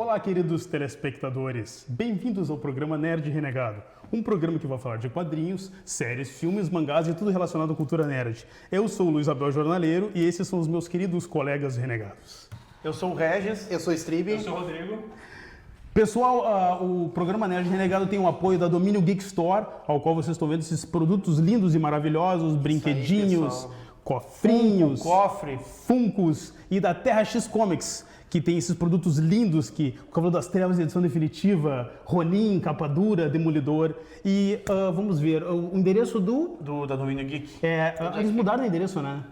Olá, queridos telespectadores. Bem-vindos ao programa Nerd Renegado. Um programa que vai falar de quadrinhos, séries, filmes, mangás e tudo relacionado à cultura nerd. Eu sou o Luiz Abel Jornaleiro e esses são os meus queridos colegas renegados. Eu sou o Regis. Eu sou o Strib. Eu sou o Rodrigo. Pessoal, o programa Nerd Renegado tem o apoio da Domínio Geek Store, ao qual vocês estão vendo esses produtos lindos e maravilhosos, brinquedinhos, cofrinhos, Cofre. Funkos e da Terra X Comics, que tem esses produtos lindos que o Cavaleiro das Trevas, edição definitiva, Ronin, capa dura, E vamos ver, o endereço Da Domínio Geek. Eles mudaram de endereço, né?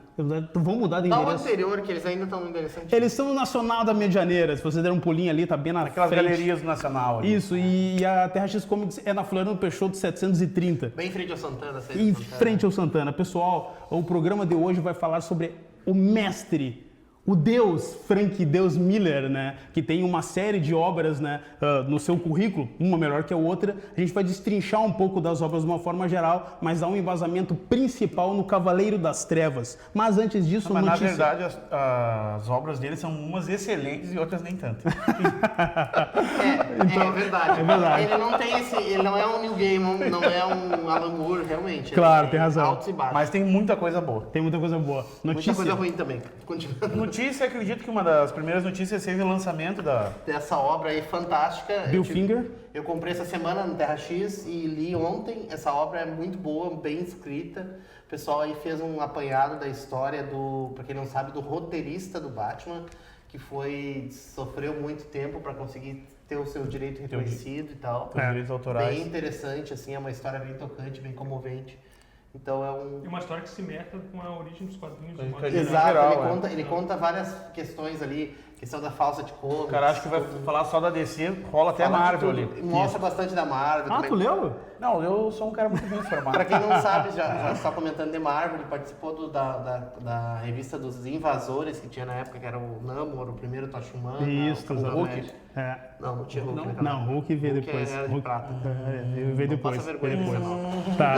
Vão mudar de Dá o endereço. anterior, que eles ainda estão no endereço antigo. Eles estão no Nacional da Medianeira, se vocês deram um pulinho ali, tá bem na Aquelas frente. galerias do Nacional. Ali. Isso, e a Terra X Comics é na Floriano Peixoto 730. Bem em frente ao Santana. Em frente ao Santana. Pessoal, o programa de hoje vai falar sobre o mestre, o Deus, Frank Deus Miller, né? Que tem uma série de obras, né, no seu currículo, uma melhor que a outra. A gente vai destrinchar um pouco das obras de uma forma geral, mas dar um embasamento principal no Cavaleiro das Trevas. Mas antes disso, Mas notícia... na verdade as obras dele são umas excelentes e outras nem tanto. É verdade. É verdade. Ele não tem esse. Ele não é um Neil Gaiman, não é um Alan Moore, realmente. Claro, Ele tem razão. Altos e baixos. Mas tem muita coisa boa. Tem muita coisa boa. Muita coisa ruim também. Continuando. Notícia, acredito que uma das primeiras notícias seja o lançamento da... Dessa obra aí fantástica. Bill Finger. Eu comprei essa semana no Terra X e li ontem. Essa obra é muito boa, bem escrita. O pessoal aí fez um apanhado da história do, pra quem não sabe, do roteirista do Batman, que sofreu muito tempo para conseguir ter o seu direito reconhecido e tal. Os direitos autorais. Bem interessante, assim, é uma história bem tocante, bem comovente. Então é um... E uma história que se mescla com a origem dos quadrinhos. Coisa de modo que- geral. Exato, geral, ele conta várias questões ali, questão da falsa de cor. O cara acha que vai falar só da DC, rola até Marvel ali. Mostra bastante da Marvel. Ah, também. tu leu? Não, eu sou um cara muito bem informado. Pra quem não sabe, já está comentando de Marvel, ele participou da revista dos Invasores, que tinha na época, que era o Namor, o primeiro Tocha Humana. Isso, o exatamente. Hulk. É. Não tinha Hulk. naquela Não, época. Hulk veio Hulk depois. era de prata. Veio depois. passa vergonha veio depois. não. Tá.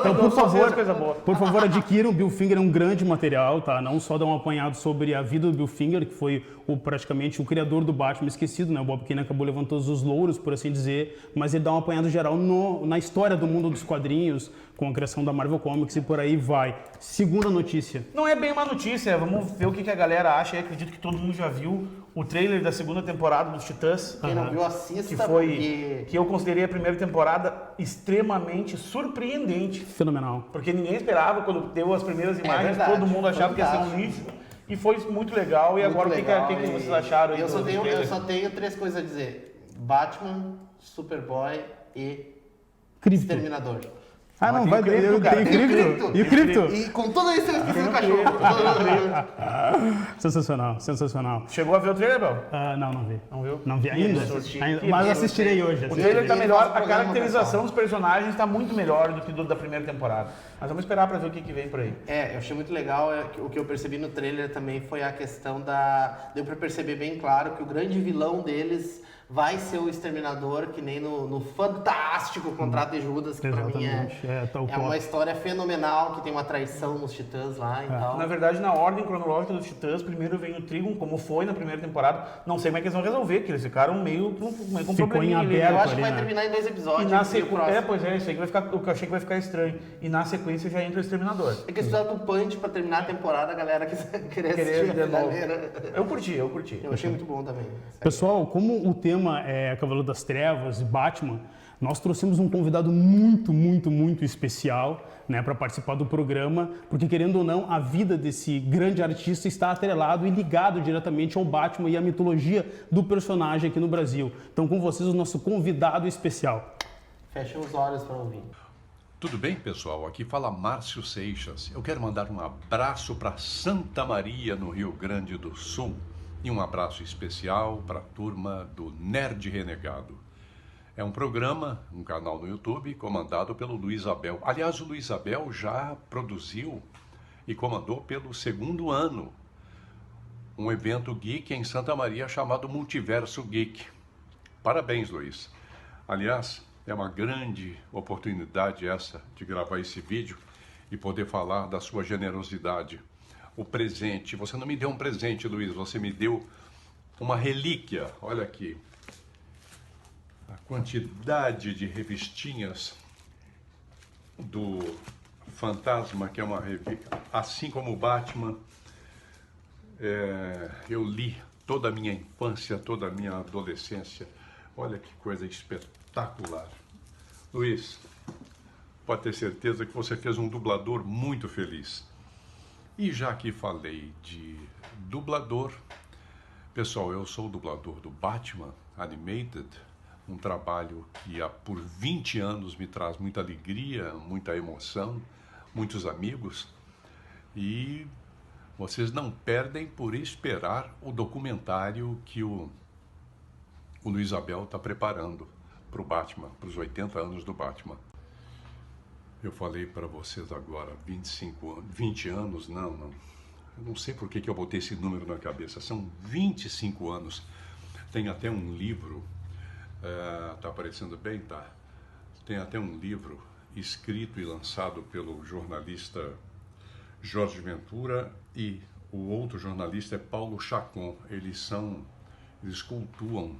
Então, por Só sei favor, as coisas boas. por favor, adquiram. Bill Finger é um grande material, tá? Não só dá um apanhado sobre a vida do Bill Finger, que foi praticamente o criador do Batman esquecido, né? O Bob Kane acabou levando todos os louros, por assim dizer, mas ele dá um apanhado geral na história do mundo dos quadrinhos, com a criação da Marvel Comics e por aí vai. Segunda notícia. Não é bem uma notícia, vamos ver o que a galera acha. Eu acredito que todo mundo já viu o trailer da segunda temporada dos Titãs. Quem não viu, assista, Que foi porque... que eu considerei a primeira temporada extremamente surpreendente. Fenomenal. Porque ninguém esperava quando deu as primeiras imagens, verdade, todo mundo achava que ia ser um fantástico. lixo. E foi muito legal. E Muito agora legal, o que e vocês acharam aí eu do só tenho trailer? três coisas a dizer. Batman, Superboy e Cripto. Exterminador. Ah, não, tem vai o Cripto, eu cara. tenho Tem o cripto. E o cripto? E com tudo isso eu esqueci do cachorro. Sensacional, sensacional. Chegou a ver o trailer, Bel? Não vi. Não viu? Não vi ainda. assisti. Mas assistirei hoje. O trailer tá Ele melhor, faz a programa caracterização pessoal. dos personagens está muito melhor do que do da primeira temporada. Mas vamos esperar para ver o que vem por aí. Eu achei muito legal. O que eu percebi no trailer também foi a questão Deu pra perceber bem claro que o grande vilão deles vai ser o Exterminador, que nem no fantástico Contrato de Judas, que pra mim Exatamente, tal é qual. uma história fenomenal, que tem uma traição nos Titãs lá e tal. Na verdade, na ordem cronológica dos Titãs, primeiro vem o Trigon, como foi na primeira temporada. Não sei como é que eles vão resolver, que eles ficaram meio com um Ficou probleminha em ali. aberto. Eu acho que ali, vai né? terminar em 2 E episódios. na e o sequência, próximo. pois é, isso aí que vai ficar, eu achei que vai ficar estranho. E na sequência já entra o Exterminador. É que eles precisaram do punch pra terminar a temporada, a galera querer assistir a de novo. finaleira. Eu curti. Eu achei muito bom também. Pessoal, como o tema é Cavaleiro das Trevas e Batman, nós trouxemos um convidado muito, muito, muito especial, né, para participar do programa, porque querendo ou não, a vida desse grande artista está atrelado e ligado diretamente ao Batman e à mitologia do personagem aqui no Brasil. Então, com vocês, o nosso convidado especial. Fechem os olhos pra ouvir. Tudo bem, pessoal? Aqui fala Márcio Seixas. Eu quero mandar um abraço para Santa Maria, no Rio Grande do Sul, e um abraço especial para a turma do Nerd Renegado. É um programa, um canal no YouTube, comandado pelo Luiz Abel. Aliás, o Luiz Abel já produziu e comandou pelo 2º ano um evento geek em Santa Maria chamado Multiverso Geek. Parabéns, Luiz. Aliás, é uma grande oportunidade essa de gravar esse vídeo e poder falar da sua generosidade. O presente, você não me deu um presente, Luiz, você me deu uma relíquia. Olha aqui a quantidade de revistinhas do Fantasma, que é uma revista, assim como o Batman. Eu li toda a minha infância, toda a minha adolescência. Olha que coisa espetacular. Luiz, pode ter certeza que você fez um dublador muito feliz. E já que falei de dublador, pessoal, eu sou o dublador do Batman Animated, um trabalho que por 20 anos me traz muita alegria, muita emoção, muitos amigos, e vocês não perdem por esperar o documentário que o Luiz Abel está preparando para o Batman, para os 80 anos do Batman. Eu falei para vocês agora, 20 anos, não. Eu não sei por que eu botei esse número na cabeça, são 25 anos. Tem até um livro, tá aparecendo bem? Tá. Tem até um livro escrito e lançado pelo jornalista Jorge Ventura e o outro jornalista é Paulo Chacon. Eles cultuam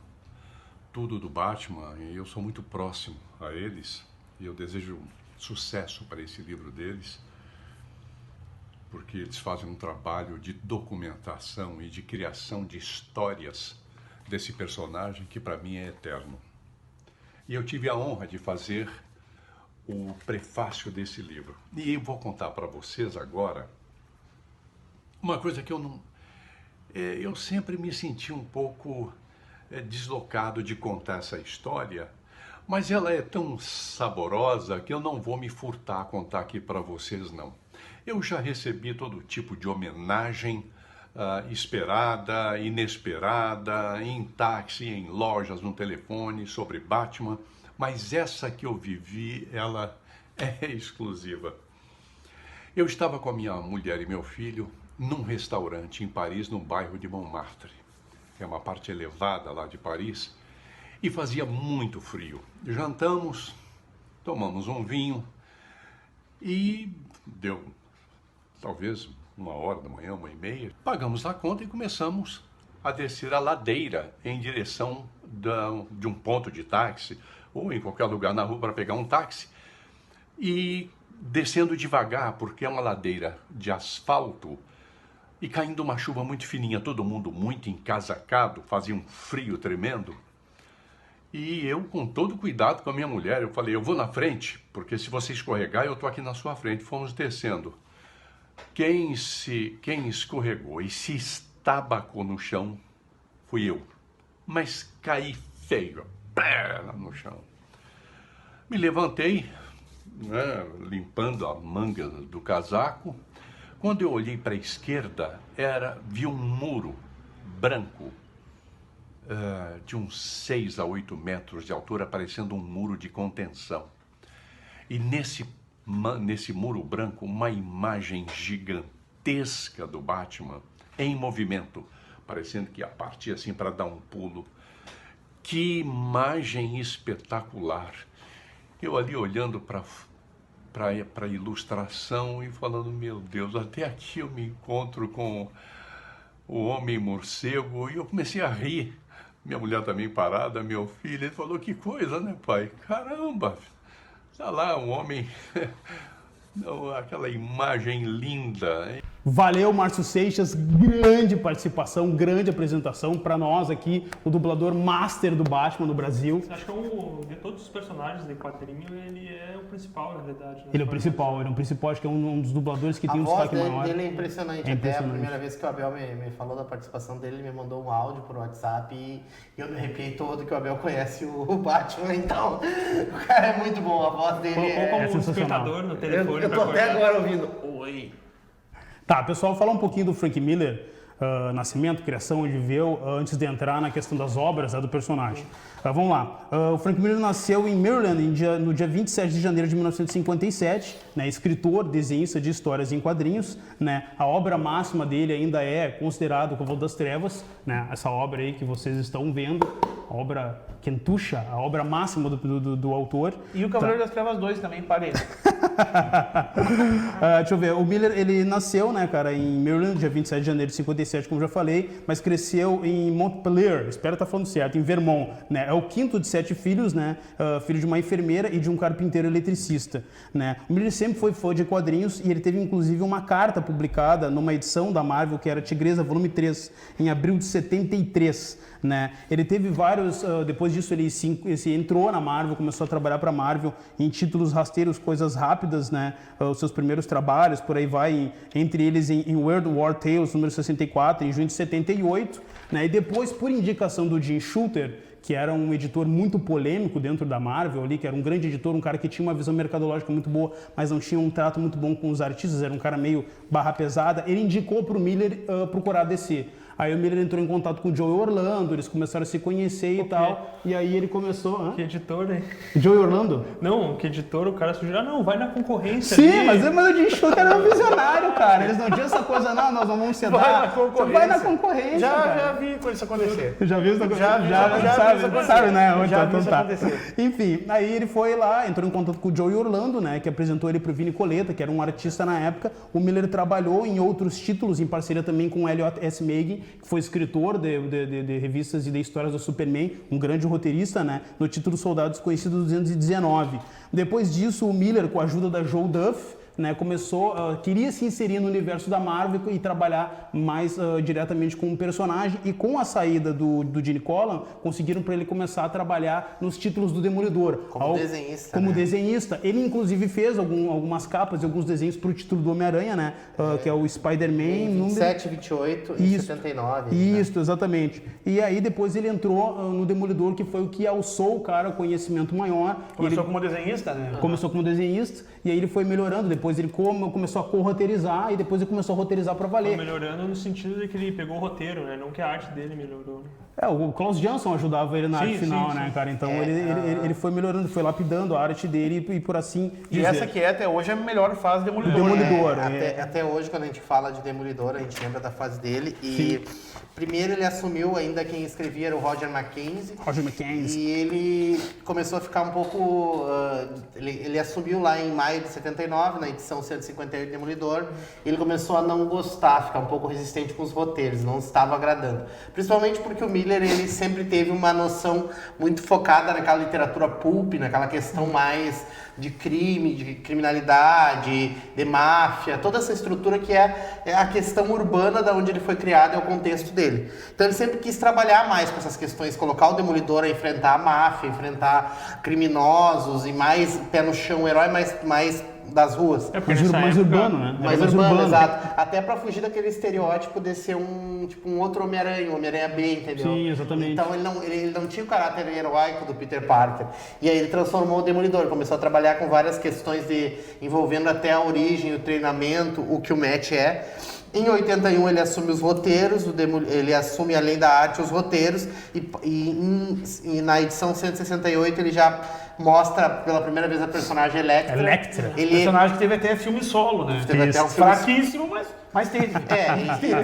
tudo do Batman e eu sou muito próximo a eles e eu desejo sucesso para esse livro deles, porque eles fazem um trabalho de documentação e de criação de histórias desse personagem que para mim é eterno. E eu tive a honra de fazer o prefácio desse livro. E eu vou contar para vocês agora uma coisa que eu sempre me senti um pouco deslocado de contar essa história, mas ela é tão saborosa que eu não vou me furtar a contar aqui para vocês, não. Eu já recebi todo tipo de homenagem esperada, inesperada, em táxi, em lojas, no telefone, sobre Batman, mas essa que eu vivi, ela é exclusiva. Eu estava com a minha mulher e meu filho num restaurante em Paris, no bairro de Montmartre, que é uma parte elevada lá de Paris, e fazia muito frio. Jantamos, tomamos um vinho e deu talvez 1h da manhã, 1h30. Pagamos a conta e começamos a descer a ladeira em direção de um ponto de táxi ou em qualquer lugar na rua para pegar um táxi. E descendo devagar, porque é uma ladeira de asfalto e caindo uma chuva muito fininha, todo mundo muito encasacado, fazia um frio tremendo. E eu, com todo cuidado com a minha mulher, eu falei, eu vou na frente, porque se você escorregar, eu tô aqui na sua frente. Fomos descendo. Quem escorregou e se estabacou no chão fui eu. Mas caí feio, no chão. Me levantei, né, limpando a manga do casaco. Quando eu olhei para a esquerda, vi um muro branco, de uns 6 a 8 metros de altura, parecendo um muro de contenção. E nesse muro branco, uma imagem gigantesca do Batman em movimento, parecendo que ia partir assim para dar um pulo. Que imagem espetacular! Eu ali olhando para a ilustração e falando, meu Deus, até aqui eu me encontro com o Homem-Morcego, e eu comecei a rir. Minha mulher também parada, meu filho, ele falou, que coisa, né, pai? Caramba, tá lá um homem, aquela imagem linda, hein? Valeu, Márcio Seixas, grande participação, grande apresentação para nós aqui, o dublador master do Batman no Brasil. Acho que de todos os personagens de quadrinho, ele é o principal, na verdade. Né? Ele é o principal, acho que é um dos dubladores que tem um destaque maior. A voz dele é impressionante. Até a primeira vez que o Abel me falou da participação dele, ele me mandou um áudio por WhatsApp e eu me arrepiei todo que o Abel conhece o Batman, então o cara é muito bom, a voz dele ou como um espectador no telefone. Eu tô até agora ouvindo, oi. Tá, pessoal, falar um pouquinho do Frank Miller, nascimento, criação, onde viveu, antes de entrar na questão das obras do personagem. Vamos lá. O Frank Miller nasceu em Maryland no dia 27 de janeiro de 1957, né, escritor, desenhista de histórias em quadrinhos. Né, a obra máxima dele ainda é considerada O Cavaleiro das Trevas, né, essa obra aí que vocês estão vendo. a obra Kentusha, a obra máxima do autor. E o Cavaleiro das Trevas 2 também, parei. Deixa eu ver, o Miller, ele nasceu, né, cara, em Maryland, dia 27 de janeiro de 57, como já falei, mas cresceu em Montpelier, espero estar falando certo, em Vermont, né, é o quinto de 7 filhos, né, filho de uma enfermeira e de um carpinteiro eletricista, né. O Miller sempre foi fã de quadrinhos e ele teve, inclusive, uma carta publicada numa edição da Marvel, que era Tigresa, volume 3, em abril de 73, né. Ele teve vários, depois disso ele entrou na Marvel, começou a trabalhar para a Marvel em títulos rasteiros, coisas rápidas, né, os seus primeiros trabalhos, por aí vai, entre eles em World War Tales, número 64, em junho de 78, né, e depois, por indicação do Jim Shooter, que era um editor muito polêmico dentro da Marvel ali, que era um grande editor, um cara que tinha uma visão mercadológica muito boa, mas não tinha um trato muito bom com os artistas, era um cara meio barra pesada, ele indicou para o Miller procurar DC. Aí o Miller entrou em contato com o Joey Orlando, eles começaram a se conhecer e tal, e aí ele começou... Que editor, hein? Joey Orlando? Não, que editor, o cara sugeriu, não, vai na concorrência. Sim, ali. mas o Jim Shooter era um visionário, cara. Eles não tinham essa coisa, não, nós não vamos ceder. Vai na concorrência, Já vi com isso acontecer. Já viu isso acontecer? Já sabe, né? Já vi isso acontecer. Enfim, aí ele foi lá, entrou em contato com o Joey Orlando, né, que apresentou ele pro Vini Coletta, que era um artista na época. O Miller trabalhou em outros títulos, em parceria também com o Elliot S. Meigh, que foi escritor de revistas e de histórias do Superman, um grande roteirista, né, no título Soldados Conhecidos 219. Depois disso, o Miller, com a ajuda da Joe Duff, né, queria se inserir no universo da Marvel e trabalhar mais diretamente com o personagem, e com a saída do Gene Colan, conseguiram para ele começar a trabalhar nos títulos do Demolidor. Como desenhista. Ele, inclusive, fez algumas capas e alguns desenhos para o título do Homem-Aranha, né, que é o Spider-Man... 27, 28 e 79. Isso, exatamente. E aí, depois ele entrou no Demolidor, que foi o que alçou o cara ao conhecimento maior. Começou como desenhista, né? Começou como desenhista, e aí ele foi melhorando. Depois ele começou a co-roteirizar e depois ele começou a roteirizar para valer. Foi melhorando no sentido de que ele pegou o roteiro, né? Não que a arte dele melhorou. O Klaus Jansson ajudava ele na arte final, né, cara? Então ele foi melhorando, foi lapidando a arte dele e por assim dizer. E essa que é até hoje a melhor fase do Demolidor. Até hoje, quando a gente fala de Demolidor, a gente lembra da fase dele. E primeiro ele assumiu, ainda quem escrevia era o Roger Mackenzie. E ele começou a ficar um pouco... ele assumiu lá em maio de 79, na edição 158 de Demolidor. Ele começou a não gostar, ficar um pouco resistente com os roteiros, não estava agradando. Principalmente porque o Miller, ele sempre teve uma noção muito focada naquela literatura pulp, naquela questão mais de crime, de criminalidade, de máfia, toda essa estrutura que é a questão urbana da onde ele foi criado e o contexto dele. Então ele sempre quis trabalhar mais com essas questões, colocar o Demolidor a enfrentar a máfia, enfrentar criminosos e mais pé no chão, um herói mais das ruas. Mais urbano, né? Mais urbano, exato. Até pra fugir daquele estereótipo de ser um outro Homem-Aranha, um Homem-Aranha B, entendeu? Sim, exatamente. Então ele não tinha o caráter heróico do Peter Parker. E aí ele transformou o Demolidor, começou a trabalhar com várias questões envolvendo até a origem, o treinamento, o que o Matt é. Em 81 ele assume os roteiros, ele assume além da arte os roteiros e na edição 168 ele já mostra pela primeira vez a personagem Elektra. Personagem que teve até filme solo, né? Teve até um filme fraquíssimo, mas teve.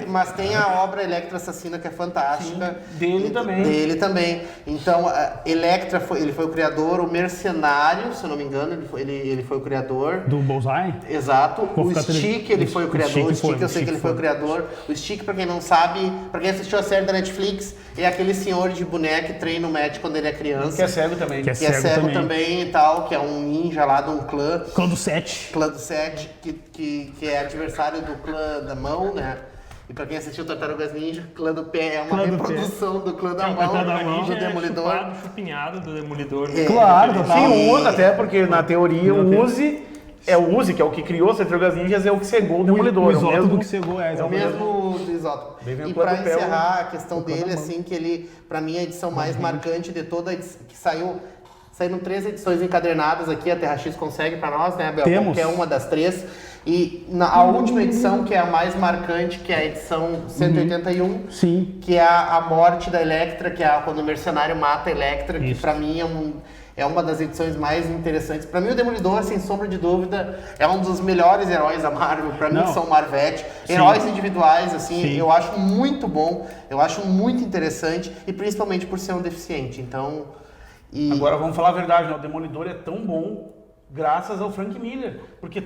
Mas tem a obra Elektra Assassina, que é fantástica. Sim, dele também. Então, Elektra, ele foi o criador, o Mercenário, se eu não me engano, ele foi o criador. Do Bullseye? Exato. O Stick, ele foi o criador. O Stick, eu sei que ele foi o criador. O Stick, pra quem não sabe, pra quem assistiu a série da Netflix, é aquele senhor de boneco que treina o Matt quando ele é criança. Que é cego também. Que é cego também e tal, que é um ninja lá de um clã. Clã do Sete. Que é adversário do clã da mão, né? E pra quem assistiu Tartarugas Ninja, Clã do Pé é uma reprodução do Clã da Mão, do Demolidor. É chupinhado do Demolidor. Claro, total. Sim, usa até porque na teoria o Uzi, que é o que criou as Tartarugas Ninjas, é o que cegou o Demolidor. O isótopo que cegou, é o mesmo do isótopo. E pra encerrar a questão dele, assim, que ele, pra mim, a edição mais marcante de toda a edição, que saíram 3 edições encadernadas aqui, a Terra X consegue pra nós, né, Abel? Temos. Que é uma das 3. E a última edição, que é a mais marcante, que é a edição 181, Sim. que é a morte da Elektra, que é quando o mercenário mata a Elektra, que pra mim é uma das edições mais interessantes. Para mim, o Demolidor, sem sombra de dúvida, é um dos melhores heróis da Marvel. Para mim, são Marvete. Heróis individuais, assim, eu acho muito bom, eu acho muito interessante, e principalmente por ser um deficiente. Então... Agora, vamos falar a verdade, né? O Demolidor é tão bom graças ao Frank Miller. Porque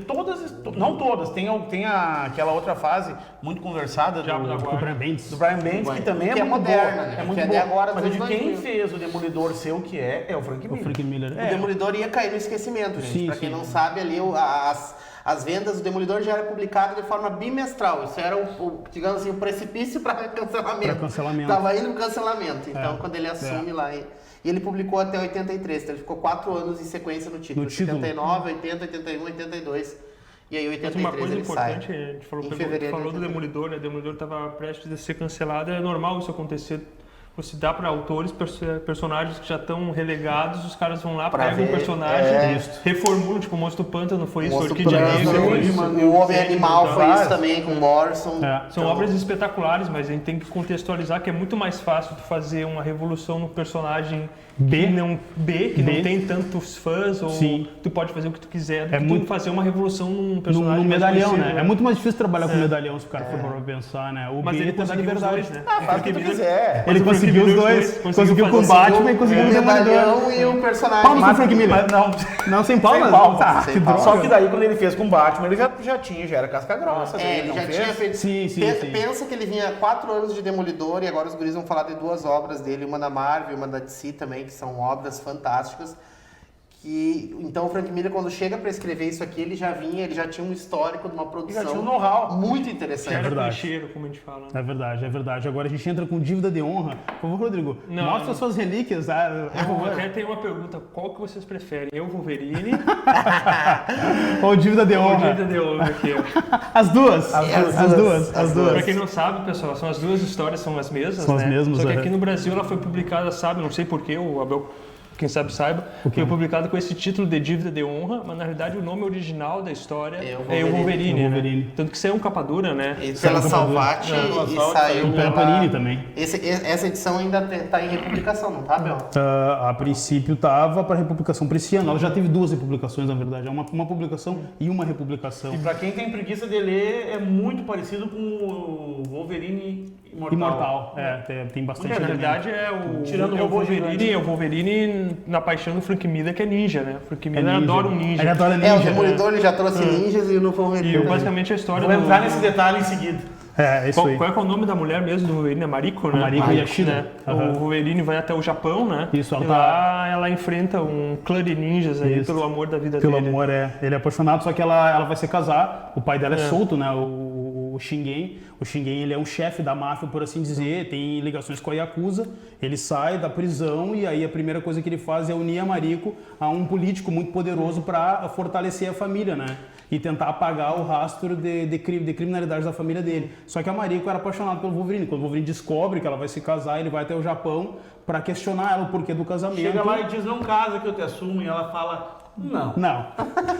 não todas, tem aquela outra fase muito conversada do Brian Bendis. Do Brian Bendis, que também que é é muito moderna, boa. né? É muito Que é de boa. agora, Mas dos de anos quem 2000. fez o Demolidor ser o que é o Frank Miller. O Frank Miller. O Demolidor ia cair no esquecimento, gente. Sim, Pra quem sim. não sabe, ali as vendas do Demolidor já era publicado de forma bimestral. Isso era digamos assim, o precipício para cancelamento. Pra cancelamento. Tava indo pro cancelamento. Então, quando ele assume lá... E ele publicou até 83, então ele ficou 4 anos em sequência no título. 79, 80, 81, 82. E aí, Mas 83 uma coisa ele importante, sai. a gente falou, Em fevereiro falou de do 83. Demolidor, né? O Demolidor estava prestes a ser cancelado, é normal isso acontecer. Você dá para autores, personagens que já estão relegados, os caras vão lá, Pra pegam o ver, personagem, reformulam, tipo o Monstro do Pântano foi isso, Monstro Orquídea Pântano, Negra foi isso. o Homem Animal foi isso também, com Morrison. São obras espetaculares, mas a gente tem que contextualizar que é muito mais fácil tu fazer uma revolução no personagem que não tem tantos fãs, ou tu pode fazer o que tu quiser, do que tu fazer uma revolução num personagem no mais medalhão, conhecido, né? É muito mais difícil trabalhar com medalhão, se o cara for para pensar, né? O Mas B ele tem da conseguiu os liberdade. dois, né? Faz o que tu quiser. Ele conseguiu os dois. Conseguiu com o Batman e conseguiu o com o Demolidor. medalhão e o personagem. Palmas pro Frank Miller. Não, Não, sem palmas? Sem palmas. Ah, Sem que palmas. droga. Só que daí, quando ele fez com o Batman, ele já era casca grossa. Ele não já fez? tinha feito. Sim. Pensa que ele vinha 4 anos de Demolidor e agora os guris vão falar de 2 obras dele, uma da Marvel e uma da DC também, que são obras fantásticas. Então o Frank Miller, quando chega para escrever isso aqui, ele já tinha um histórico de uma produção Já tinha um know-how. muito interessante. Era verdade. clichê, como a gente fala. É verdade. Agora a gente entra com dívida de honra. Por favor, Rodrigo, Não, mostra não. suas relíquias. Eu até tenho uma pergunta, qual que vocês preferem? Eu, Wolverine, Ou dívida de ou honra? Dívida de Honra aqui, ó. As duas. As duas. Pra quem não sabe, pessoal, são as duas histórias, são as mesmas, São as né? mesmas, Só que é. aqui no Brasil ela foi publicada, sabe, não sei porquê, o Abel, quem sabe saiba, foi publicada com esse título de Dívida de Honra, mas na realidade o nome original da história é o Wolverine, É o Wolverine. né? Tanto que saiu um capa dura, né? E pela Salvati e saiu Pela Panini também. Essa edição ainda está em republicação, não tá, Bel? A princípio estava para republicação para esse ano. Ela já teve 2 republicações, na verdade. É uma publicação e uma republicação. E pra quem tem preguiça de ler, é muito parecido com o Wolverine Imortal. Tem bastante. Na elemento. verdade é o, Tirando o é o robô Wolverine, gigante. é o Wolverine na paixão do Frank Miller, que é ninja, né? O Frank Miller ninja. adora um ninja. Ele adora O ninja. Demolidor ele já trouxe ninjas e o Wolverine. E também. basicamente a história Vou do... entrar nesse detalhe em seguida. É isso aí. Qual é que é o nome da mulher mesmo do Wolverine? É Mariko, né? Mariko Yashida. Né? Aham. O Wolverine vai até o Japão, né? Isso, ela e tá- lá ela enfrenta um clã de ninjas aí, Isso. pelo amor da vida Pelo dele. amor, ele é apaixonado, só que ela vai se casar. O pai dela é solto, né? O Shingen. O Shingen, ele é um chefe da máfia, por assim dizer, tem ligações com a Yakuza. Ele sai da prisão e aí a primeira coisa que ele faz é unir a Mariko a um político muito poderoso para fortalecer a família, né? E tentar apagar o rastro de criminalidade da família dele. Só que a Mariko era apaixonada pelo Wolverine. Quando o Wolverine descobre que ela vai se casar, ele vai até o Japão para questionar ela o porquê do casamento. Chega lá e diz, não casa que eu te assumo, e ela fala, não. Não.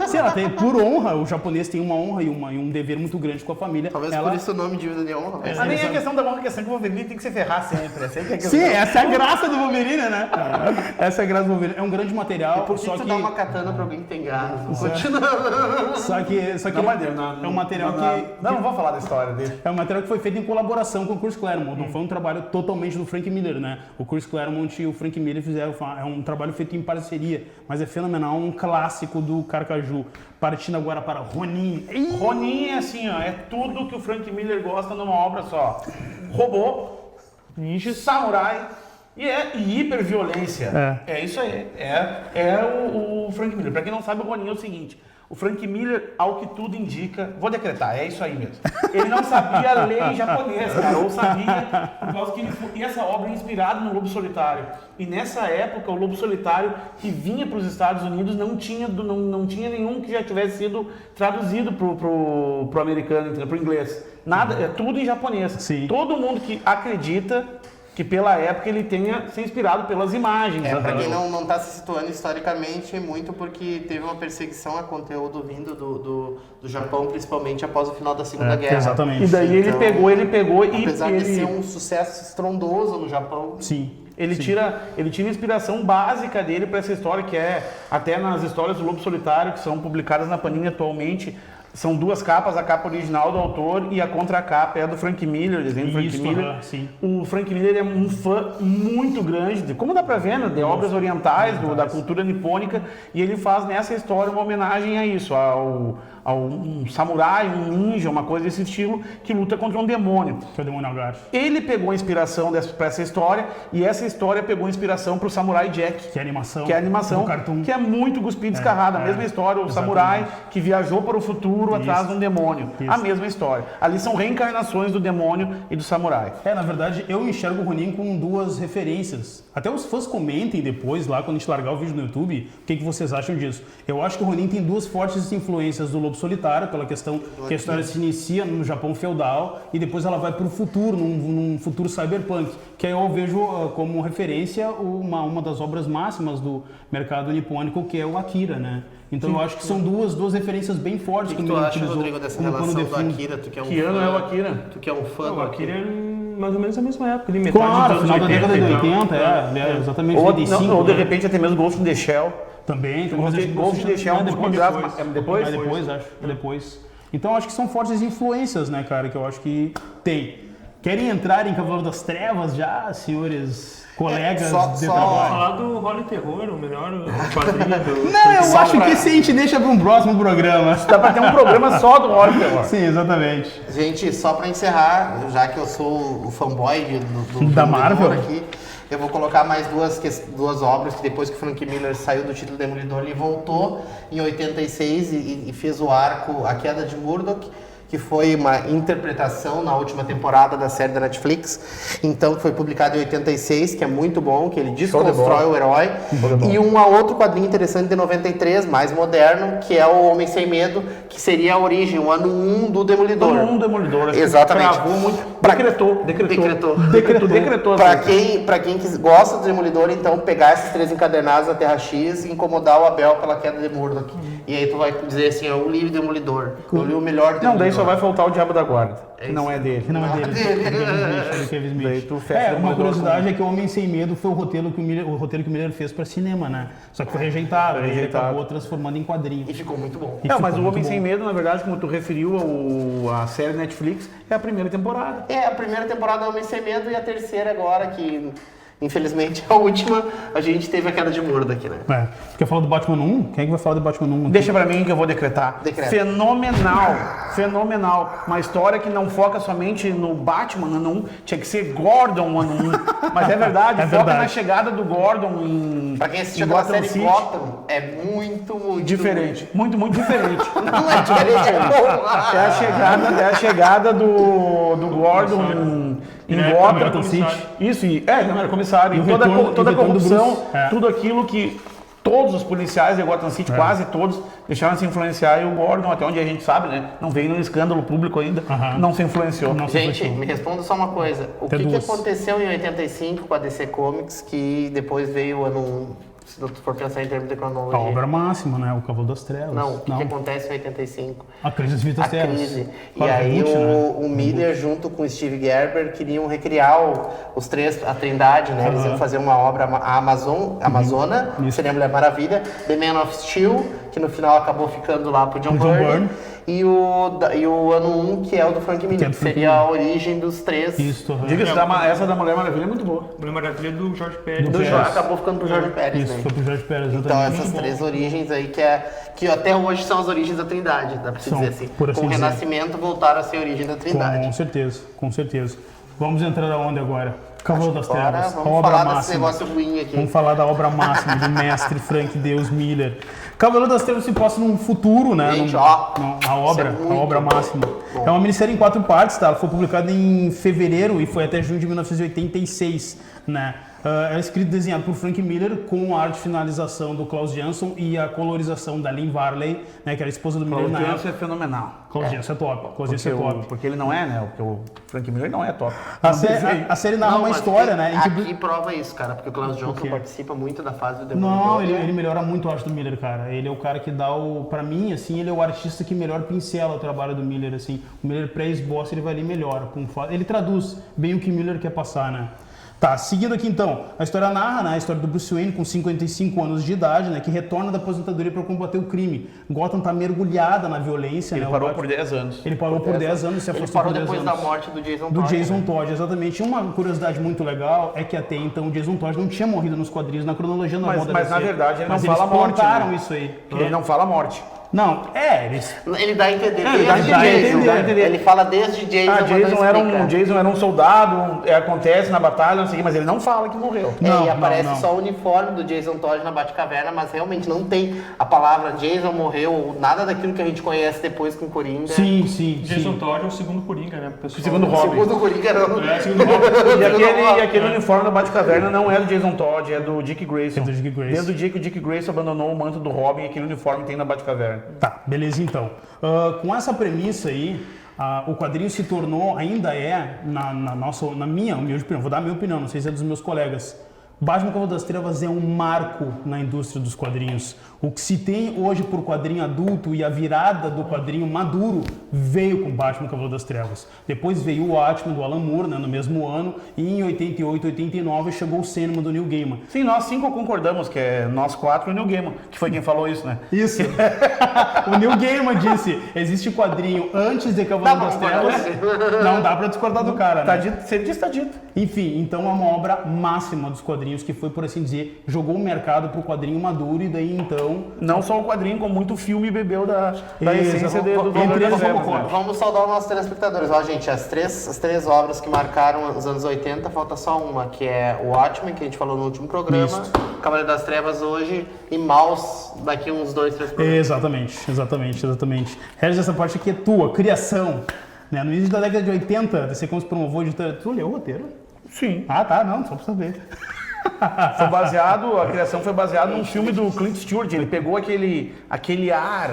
Se ela tem, por honra, o japonês tem uma honra e um dever muito grande com a família. Talvez ela... por isso o nome Dívida de Honra. Mas nem é questão da honra, a questão que o Wolverine tem que se ferrar sempre. Essa aí que é a Sim, questão. essa é a graça do Wolverine, né? Essa é a graça do Wolverine. É um grande material, Por que só você que... dá uma katana pra alguém que tem garras? Continuando. Só que Não, mas Deus, não, é um material Não vou falar da história dele. É um material que foi feito em colaboração com o Chris Claremont. Não foi um trabalho totalmente do Frank Miller, né? O Chris Claremont e o Frank Miller fizeram... É um trabalho feito em parceria, mas é fenomenal, um clássico do Carcaju. Partindo agora para Ronin. Ronin é assim, ó, é tudo que o Frank Miller gosta numa obra só. Robô, ninja, samurai e hiperviolência. É isso aí. É o Frank Miller. Pra quem não sabe, o Ronin é o seguinte. O Frank Miller, ao que tudo indica, vou decretar, é isso aí mesmo. Ele não sabia ler em japonês, cara, ou sabia, por causa que e essa obra é inspirada no Lobo Solitário. E nessa época, o Lobo Solitário, que vinha para os Estados Unidos, não tinha nenhum que já tivesse sido traduzido pro americano, pro inglês. Nada, é tudo em japonês. Sim. Todo mundo que acredita que pela época ele tenha se inspirado pelas imagens. Pra quem não está se situando historicamente, muito porque teve uma perseguição a conteúdo vindo do Japão, principalmente após o final da Segunda Guerra. Exatamente. E daí Então, ele pegou e apesar ele... de ser um sucesso estrondoso no Japão, Sim. Ele tira a inspiração básica dele para essa história, que é até nas histórias do Lobo Solitário, que são publicadas na Panini atualmente. São 2 capas, a capa original do autor e a contracapa é a do Frank Miller, desenho do Frank Miller. Sim. O Frank Miller é um fã muito grande, como dá pra ver, né, de obras orientais, da cultura nipônica, e ele faz nessa história uma homenagem a isso, a um samurai, um ninja, uma coisa desse estilo, que luta contra um demônio. Que é o demônio Agar. Ele pegou a inspiração para essa história, e essa história pegou a inspiração para o Samurai Jack. Que é a animação do cartoon. Que é muito cuspido e descarrado. A mesma história, o samurai que viajou para o futuro atrás de um demônio. A mesma história. Ali são reencarnações do demônio e do samurai. Na verdade, eu enxergo o Ronin com 2 referências. Até os fãs comentem depois, lá quando a gente largar o vídeo no YouTube, o que vocês acham disso. Eu acho que o Ronin tem 2 fortes influências do Lobo Solitário, pela questão que a história se inicia no Japão feudal e depois ela vai para o futuro, num futuro cyberpunk, que aí eu vejo como referência uma das obras máximas do mercado nipônico, que é o Akira, né? Então eu acho que são duas referências bem fortes que tu acha, Rodrigo, dessa relação do Akira? Tu que é um que ano é o Akira? Tu que é um fã do Akira? Mais ou menos a mesma época, de metade dos anos 80. Final da década de 80, exatamente. Ou de repente até mesmo Ghost in the Shell. Também. Ghost in the Shell depois, acho. Depois. Então acho que são fortes influências, né, cara, que eu acho que tem. Querem entrar em Cavaleiro das Trevas já, senhores colegas de trabalho? Falar do Holy Terror, o melhor quadrinho do... Não, eu acho que esse a gente deixa para um próximo programa. Dá para ter um programa só do Holy Terror. Sim, exatamente. Gente, só para encerrar, já que eu sou o fanboy da Marvel aqui, eu vou colocar mais 2 obras que depois que Frank Miller saiu do título Demolidor, ele voltou em 86 e fez o arco A Queda de Murdoch, que foi uma interpretação na última temporada da série da Netflix, então foi publicado em 86, que é muito bom, que ele desconstrói o herói, e um outro quadrinho interessante de 93, mais moderno, que é o Homem Sem Medo, que seria a origem, o ano 1 do Demolidor. Ano 1 do Demolidor, exatamente. Decretou. Pra quem gosta do Demolidor, então pegar esses 3 encadernados da Terra X e incomodar o Abel pela queda de Murdoch. E aí tu vai dizer assim, eu li o Demolidor, eu li o melhor Demolidor. Não, daí só vai faltar o Diabo da Guarda, que não é dele. Não é dele. Kevin Smith. Uma curiosidade é que o Homem Sem Medo foi o roteiro que o Miller fez para cinema, né? Só que foi rejeitado. Ele acabou transformando em quadrinho. E ficou muito bom. Mas o Homem Sem Medo, na verdade, como tu referiu, a série Netflix, é a primeira temporada. É, a primeira temporada do Homem Sem Medo e a terceira agora, que... Infelizmente, a última, a gente teve a queda de Murdoch aqui, né? Quer falar do Batman 1? Quem é que vai falar do Batman 1? Deixa pra mim que eu vou decretar. Fenomenal. Uma história que não foca somente no Batman ano 1, tinha que ser Gordon ano 1. Mas é verdade, foca na chegada do Gordon em Pra quem assistiu a série Gotham, é muito diferente. Muito diferente. Não é diferente, é bom. É a chegada do Gordon em Gotham City. Isso, não era comissário. E toda a corrupção, tudo aquilo que todos os policiais de Gotham City, quase todos, deixaram se influenciar. E o Gordon, até onde a gente sabe, né? Não veio no escândalo público ainda, não se influenciou. Gente, me responda só uma coisa. O que aconteceu em 85 com a DC Comics, que depois veio o ano 1? Se tu for pensar em termos de cronologia. A obra máxima, né? O Cavaleiro das Trevas. Não, o que acontece em 85? A crise das Vidas das Trevas. Crise. E aí o Miller, junto com o Steve Gerber, queriam recriar os 3, a Trindade, né? Eles iam fazer uma obra, a Amazona, que seria a Mulher Maravilha, The Man of Steel, que no final acabou ficando lá pro John Byrne. E o ano 1, que é o do Frank Miller, que seria a origem dos 3. Diga-se, essa da Mulher Maravilha é muito boa. Mulher Maravilha do Jorge Pérez. Acabou ficando pro Jorge Pérez, né? Foi pro Jorge Pérez, então essas 3 origens aí, que até hoje são as origens da Trindade, dá pra se dizer assim. Com o Renascimento voltaram a ser a origem da Trindade. Com certeza. Vamos entrar aonde agora? Cavaleiro das Trevas, vamos falar desse negócio ruim aqui. Vamos falar da obra máxima do mestre Frank Deus Miller. Cavaleiro das Trevas se passa num futuro, né? Gente, a obra máxima. É uma minissérie em 4 partes, tá? Ela foi publicada em fevereiro e foi até junho de 1986, né? Ela é escrita e desenhada por Frank Miller, com a arte finalização do Klaus Janson e a colorização da Lynn Varley, né, que era a esposa do Miller. Klaus Janson é fenomenal. Klaus Janson é top. Porque ele não é, né? Porque o Frank Miller não é top. A série narra uma história, né? Aqui prova isso, cara, porque o Klaus Janson participa muito da fase do Demolidor. Não, ele melhora muito a arte do Miller, cara. Ele é o cara que dá pra mim, assim, ele é o artista que melhor pincela o trabalho do Miller, assim. O Miller pré-esboço, ele vai ali e melhora. Ele traduz bem o que o Miller quer passar, né? Tá, seguindo aqui então, a história narra, né, a história do Bruce Wayne com 55 anos de idade, né, que retorna da aposentadoria para combater o crime. Gotham tá mergulhada na violência, Ele né? parou por 10 anos. Ele parou por 10 anos, se Ele afastou parou por 10 depois anos. da morte do Jason Do Todd. Jason Todd, exatamente. Uma curiosidade muito legal é que até então o Jason Todd não tinha morrido nos quadrinhos, na cronologia normal da Mas na DC. verdade ele não Mas fala eles morte. plantaram Né? isso aí. Ele não fala morte. Não, eles... Ele dá a entender Ele dá a desde entender, Jason. dá a entender. Ele fala desde Jason. Ah, mas não explica. Jason era um soldado, acontece na batalha, não sei o que, mas ele não fala que morreu. Não, E aparece não. só o uniforme do Jason Todd na Batcaverna, mas realmente não tem a palavra Jason morreu, nada daquilo que a gente conhece depois com o Coringa. Sim, sim, Jason sim. Todd é o segundo Coringa, né? Pessoal. Segundo Robin. Segundo o Coringa não. É, segundo Robin. E aquele uniforme da Batcaverna não é do Jason Todd, é do Dick Grayson. É do Dick Grayson. Desde o dia que o Dick Grayson abandonou o manto do Robin, aquele uniforme tem na Batcaverna. Tá, beleza então. Com essa premissa aí, o quadrinho se tornou, ainda é, na minha humilde opinião, vou dar a minha opinião, não sei se é dos meus colegas, Batman Cavaleiro das Trevas é um marco na indústria dos quadrinhos. O que se tem hoje por quadrinho adulto e a virada do quadrinho maduro veio com Batman Cavaleiro das Trevas. Depois veio o Watchmen do Alan Moore, né, no mesmo ano, e em 88, 89 chegou o Sandman do Neil Gaiman. Sim, nós 5 concordamos, que é nós 4 e o Neil Gaiman, que foi quem falou isso, né? Isso. O Neil Gaiman disse, existe quadrinho antes de Cavaleiro das Trevas. Não dá pra discordar do cara, né? Tá dito, se ele disse, tá dito. Enfim, então é uma obra máxima dos quadrinhos que foi, por assim dizer, jogou o mercado pro quadrinho maduro e daí então... Não só o quadrinho, como muito filme bebeu da Isso, essência do entre Cavaleiro eles, das Trevas, vamos- né? Vamos saudar os nossos telespectadores. Ó, gente, as três obras que marcaram os anos 80, falta só uma, que é o Watchmen, que a gente falou no último programa, Isso. Cavaleiro das Trevas hoje e Maus daqui uns 2, 3 programas. Exatamente. Regis, essa parte aqui é tua, criação. Né? No início da década de 80, a DC Comics promoveu a editora... Tu leu o roteiro? Sim. Ah, tá, não, só pra saber. A criação foi baseada num filme do Clint Stewart. Ele pegou aquele ar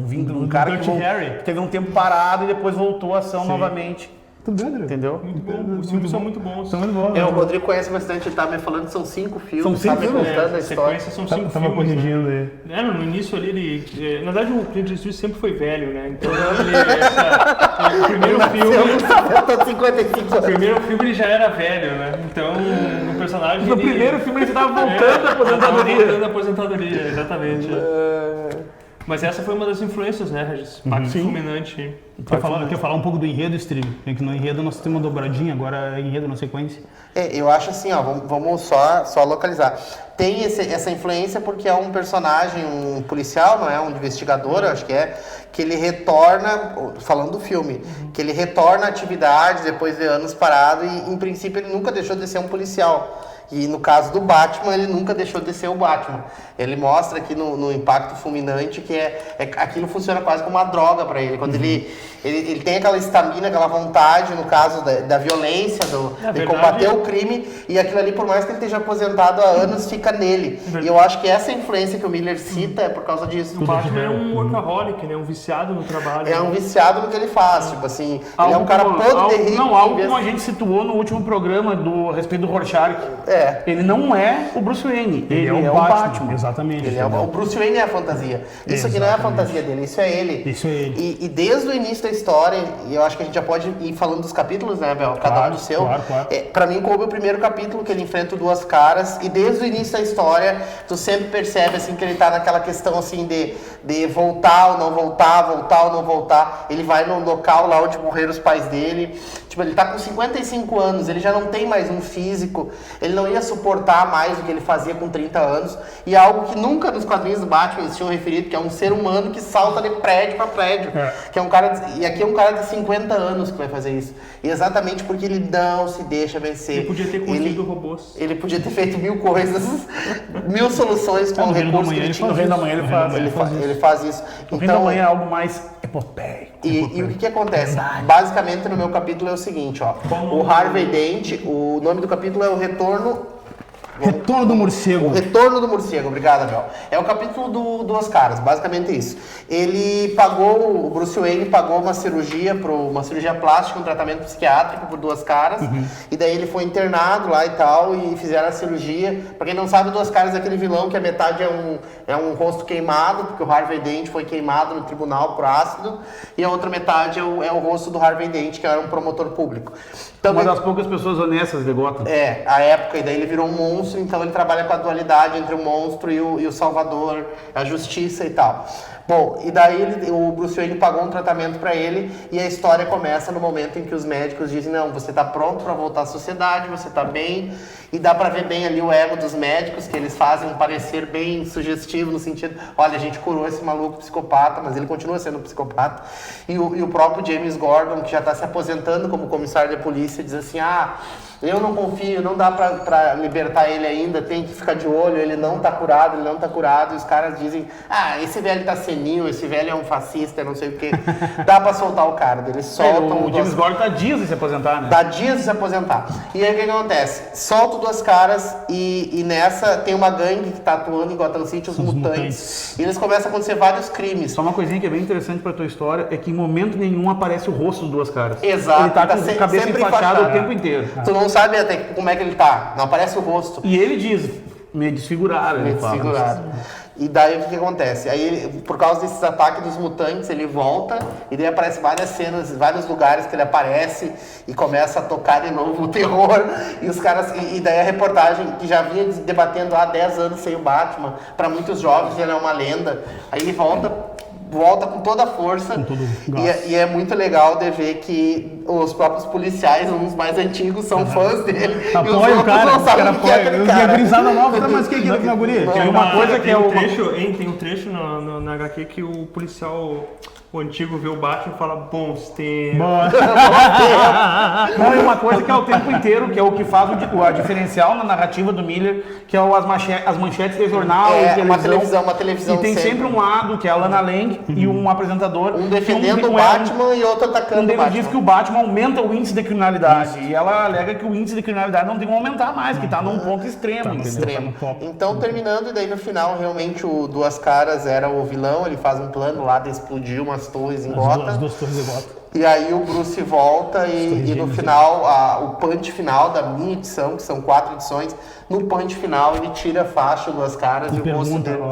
vindo de um cara Dirty Harry. que teve um tempo parado e depois voltou à ação novamente. Tudo bem, André? Entendeu? Muito bom. Os filmes são muito bons. São muito bons. O Rodrigo conhece bastante, ele tá me falando que são 5 filmes, São 5 tá me filmes? contando a história. Sequência são 5 Tava filmes. corrigindo aí. Né? No início ali, ele... Na verdade, o Clint Eastwood sempre foi velho, né? Então, o primeiro filme... O primeiro filme ele já era velho, né? Então, o personagem... No primeiro filme ele estava voltando da aposentadoria. Voltando da aposentadoria, exatamente. Mas essa foi uma das influências, né, Regis? Pacto Fulminante. Quer falar um pouco do enredo, Stream? É que no enredo nós temos uma dobradinha, agora é enredo na sequência. Eu acho assim, ó, vamos só localizar. Tem essa influência porque é um personagem, um policial, não é? Um investigador, acho que ele retorna, falando do filme, que ele retorna à atividade depois de anos parado e, em princípio, ele nunca deixou de ser um policial. E no caso do Batman, ele nunca deixou de ser o Batman. Ele mostra aqui no Impacto Fulminante que aquilo funciona quase como uma droga para ele. Quando ele tem aquela estamina, aquela vontade, no caso da violência, de combater o crime, e aquilo ali, por mais que ele esteja aposentado há anos, fica nele. E eu acho que essa influência que o Miller cita é por causa disso. O Batman é um workaholic, né? Um viciado no trabalho. É um viciado no que ele faz, tipo assim, ele é um Algo cara como- todo de rico. algo como a gente situou no último programa a respeito do Rorschach. Ele não é o Bruce Wayne, ele é o Batman. Exatamente. Ele o Bruce Wayne é a fantasia. Isso aqui não é a fantasia dele, isso é ele. Isso é ele. E desde o início da história, e eu acho que a gente já pode ir falando dos capítulos, né, Bel? Cada um do seu. Claro. Pra mim, coube o primeiro capítulo, que ele enfrenta o Duas Caras, e desde o início da história, tu sempre percebe, assim, que ele tá naquela questão, assim, de voltar ou não voltar, voltar ou não voltar. Ele vai no local lá onde morreram os pais dele. Tipo, ele tá com 55 anos, ele já não tem mais um físico, ele não ia suportar mais o que ele fazia com 30 anos, e é algo que nunca nos quadrinhos do Batman eles tinham referido, que é um ser humano que salta de prédio para prédio, que é um cara, e aqui é um cara de 50 anos que vai fazer isso, e exatamente porque ele não se deixa vencer. Ele podia ter construído robôs. Ele podia ter feito 1000 coisas, 1000 soluções com o recurso que ele tinha. No Reino da Manhã Ele faz isso. O Reino da Manhã é algo mais epopeico. E o que acontece? Basicamente, no meu capítulo é o seguinte, ó. O Harvey Dent, o nome do capítulo é o Retorno Retorno do morcego. O retorno do morcego, obrigado, Abel. É o capítulo do Duas Caras, basicamente isso. O Bruce Wayne pagou uma cirurgia plástica, um tratamento psiquiátrico por Duas Caras, e daí ele foi internado lá e tal, e fizeram a cirurgia. Pra quem não sabe, Duas Caras é aquele vilão que a metade é um rosto queimado, porque o Harvey Dent foi queimado no tribunal por ácido, e a outra metade é o rosto do Harvey Dent, que era um promotor público. Uma das poucas pessoas honestas de Gotham. A época, e daí ele virou um monstro, então ele trabalha com a dualidade entre o monstro e o salvador, a justiça e tal. Bom, e daí o Bruce Wayne pagou um tratamento pra ele, e a história começa no momento em que os médicos dizem: não, você tá pronto pra voltar à sociedade, você tá bem, e dá pra ver bem ali o ego dos médicos, que eles fazem um parecer bem sugestivo no sentido: olha, a gente curou esse maluco psicopata, mas ele continua sendo um psicopata. E o próprio James Gordon, que já tá se aposentando como comissário de polícia, diz assim: eu não confio, não dá pra libertar ele ainda, tem que ficar de olho, ele não tá curado, e os caras dizem: esse velho tá senil, esse velho é um fascista, não sei o quê. Dá pra soltar o cara, eles soltam... O James Gordon tá dias de se aposentar, né? Dá dias de se aposentar. E aí o que acontece? Solta Duas Caras e nessa tem uma gangue que tá atuando em Gotham City, os mutantes. E eles começam a acontecer vários crimes. Só uma coisinha que é bem interessante pra tua história, é que em momento nenhum aparece o rosto dos Duas Caras. Exato. Ele tá com a cabeça enfaixada o tempo inteiro. Tu não sabe até como é que ele tá, não aparece o rosto. E ele diz: me desfiguraram. Me desfiguraram. E daí o que acontece? Aí, por causa desses ataques dos mutantes, ele volta, e daí aparece várias cenas, vários lugares que ele aparece e começa a tocar de novo o terror. E os caras, e daí a reportagem que já vinha debatendo há 10 anos sem o Batman, para muitos jovens ele é uma lenda. Aí ele volta com toda a força, e é muito legal de ver que os próprios policiais, uns mais antigos, são fãs dele. Apoia o cara, não sabem o que é aquele cara. E a brisada nova, mas quem é aquele guri? Tem uma coisa que tem um trecho na HQ que o policial... O antigo vê o Batman e fala: bons tempos. Não, e uma coisa que é o tempo inteiro, que é o que faz a diferencial na narrativa do Miller, que é as manchetes de jornal, uma televisão. E tem sempre um lado, que é a Lana Lang, e um apresentador. Um defendendo o Batman e outro atacando o Batman. Ele diz que o Batman aumenta o índice de criminalidade. E ela alega que o índice de criminalidade não tem como aumentar mais, que está num ponto extremo. Então, terminando, e daí no final, realmente, o Duas Caras era o vilão, ele faz um plano lá de explodir umas torres em Gotham. As duas torres de Gotham. E aí o Bruce volta e no final, o punch final da minha edição, que são 4 edições, no punch final ele tira a faixa, Duas Caras, e o rosto dele...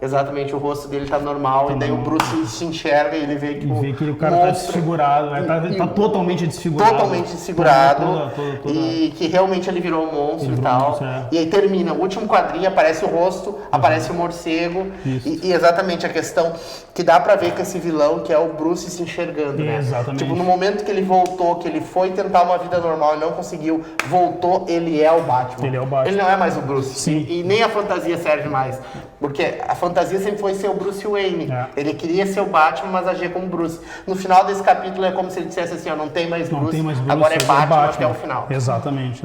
Exatamente, o rosto dele tá normal, e daí o Bruce se enxerga e ele vê que o cara tá desfigurado, né? Tá totalmente desfigurado. Totalmente desfigurado, e que realmente ele virou um monstro e tal. E aí termina, o último quadrinho, aparece o rosto, aparece o morcego, e exatamente a questão que dá pra ver com esse vilão, que é o Bruce se enxergando, né? Exatamente. Tipo, no momento que ele voltou, que ele foi tentar uma vida normal e não conseguiu, voltou, ele é o Batman. Ele é o Batman. Ele não é mais o Bruce. Sim. E nem a fantasia serve mais. Porque a fantasia sempre foi ser o Bruce Wayne. Ele queria ser o Batman, mas agia como Bruce. No final desse capítulo é como se ele dissesse assim: não tem mais Bruce, agora é Batman até o final. Exatamente.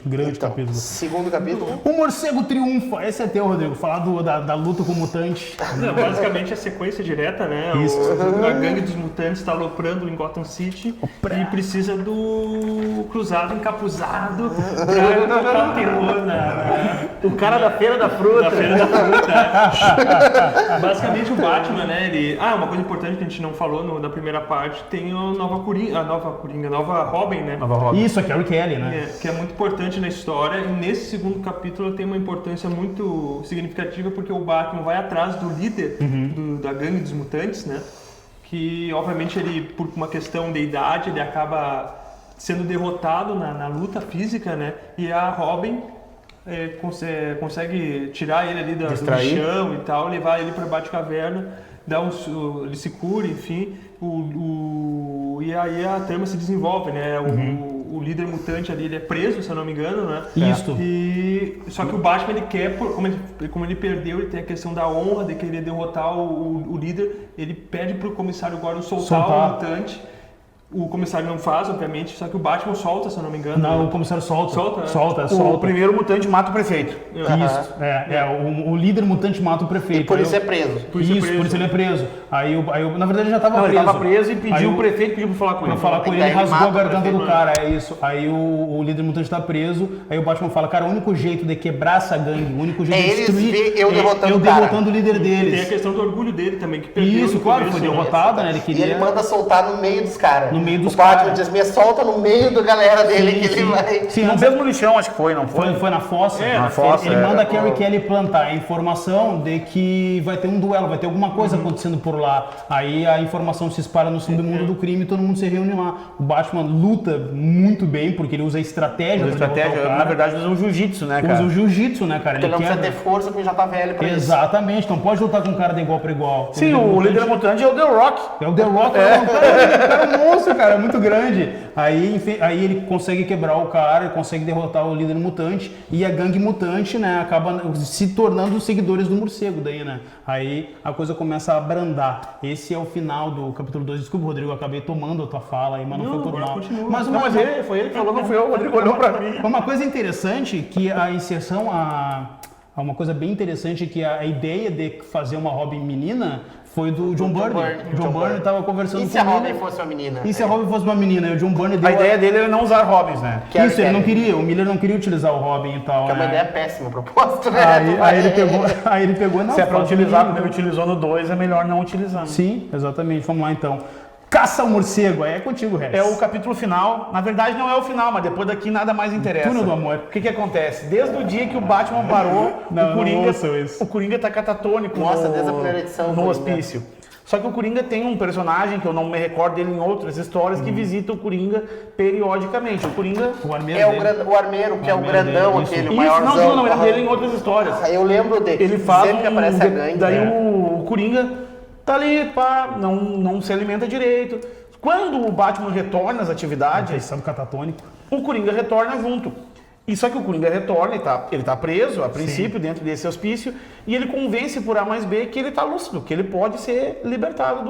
Grande capítulo. Segundo capítulo. O morcego triunfa. Esse é teu, Rodrigo. Falar da luta com o mutante. Não, basicamente a sequência direta, né? Isso. A gangue dos mutantes está aloprando em Gotham City e precisa do cruzado encapuzado pra colocar o terror O cara da Feira da Fruta. Basicamente o Batman, né? Uma coisa importante que a gente não falou na primeira parte, tem a nova Robin, né? Isso, a Carrie Kelly, né? Que é muito importante na história, e nesse segundo capítulo tem uma importância muito significativa, porque o Batman vai atrás do líder da gangue dos mutantes, né? Que obviamente ele, por uma questão de idade, ele acaba sendo derrotado na luta física, né? E a Robin consegue tirar ele ali do chão e tal, levar ele para Batcaverna, ele se cura, enfim, e aí a trama se desenvolve, né? O líder mutante ali, ele é preso, se eu não me engano, né? Isso. Só que o Batman, ele quer, como ele perdeu, ele tem a questão da honra de querer derrotar o líder, ele pede pro comissário Gordon soltar o mutante. O comissário não faz, obviamente, só que o Batman solta, se eu não me engano. Não, o comissário solta. Solta. O primeiro mutante mata o prefeito. Isso. O líder mutante mata o prefeito. E por isso é preso. Por isso ele é preso. na verdade, ele já estava preso. Ele estava preso e pediu o prefeito pediu pra falar com ele. Pra falar com ele, rasgou a garganta do cara, é isso. Aí o líder mutante tá preso, aí o Batman fala, cara, o único jeito de quebrar essa gangue, o único jeito de destruir eu derrotando o líder deles. E tem a questão do orgulho dele também, que perdeu. Isso, claro, foi derrotado, né? Ele queria... E ele manda soltar no meio dos caras. No meio dos caras. O Batman cara. diz, me solta no meio da galera dele que ele vai... Sim, no mesmo lixão, acho que foi, não foi? Foi na fossa. Na fossa. Ele manda a Carrie Kelly plantar a informação de que vai ter um duelo, vai ter alguma coisa acontecendo por lá. Aí a informação se espalha no submundo do crime e todo mundo se reúne lá. O Batman luta muito bem, porque ele usa estratégia. Na verdade, usa o jiu-jitsu, né, cara? Usa o jiu-jitsu, né, cara? Ele não precisa ter força porque já tá velho pra isso. Exatamente, não pode lutar com um cara de igual para igual. Sim, o líder mutante é o The Rock. É o The Rock, um cara monstro, cara, muito grande. Aí ele consegue quebrar o cara, consegue derrotar o líder mutante e a gangue mutante, né, acaba se tornando os seguidores do morcego daí, né? Aí a coisa começa a abrandar. Esse é o final do capítulo 2. Desculpa, Rodrigo, eu acabei tomando a tua fala aí, mas não foi por mal. Mas foi ele que falou, não foi eu, o Rodrigo olhou pra mim. Uma coisa interessante que a inserção, uma coisa bem interessante que a ideia de fazer uma Robin menina foi do John Byrne. John Byrne estava conversando com ele. E se a Robin fosse uma menina? E se a Robin fosse uma menina? E o John Byrne deu a ideia dele era não usar Robins, né? Isso, ele não queria. O Miller não queria utilizar o Robin e tal. Que é uma ideia péssima, propósito, né? Aí ele pegou, não. Se é pra utilizar como ele utilizou no 2, é melhor não utilizar. Sim, exatamente. Vamos lá então. Caça ao morcego, aí é contigo, Regis. É o capítulo final. Na verdade, não é o final, mas depois daqui nada mais interessa. Túnel do amor. O que acontece? Desde o dia que o Batman parou, o Coringa tá catatônico desde a primeira edição, no hospício. Só que o Coringa tem um personagem, que eu não me recordo dele em outras histórias, que visita o Coringa periodicamente. O Coringa o armeiro, que é o grandão, aquele, o maiorzão. Não, não, era dele em outras histórias. Eu lembro dele. Ele faz sempre que aparece a gangue. Daí o Coringa tá ali, pá, não se alimenta direito. Quando o Batman retorna às atividades, o Coringa retorna junto. E só que o Coringa retorna, ele tá preso, a princípio, dentro desse hospício, e ele convence por A mais B que ele tá lúcido, que ele pode ser libertado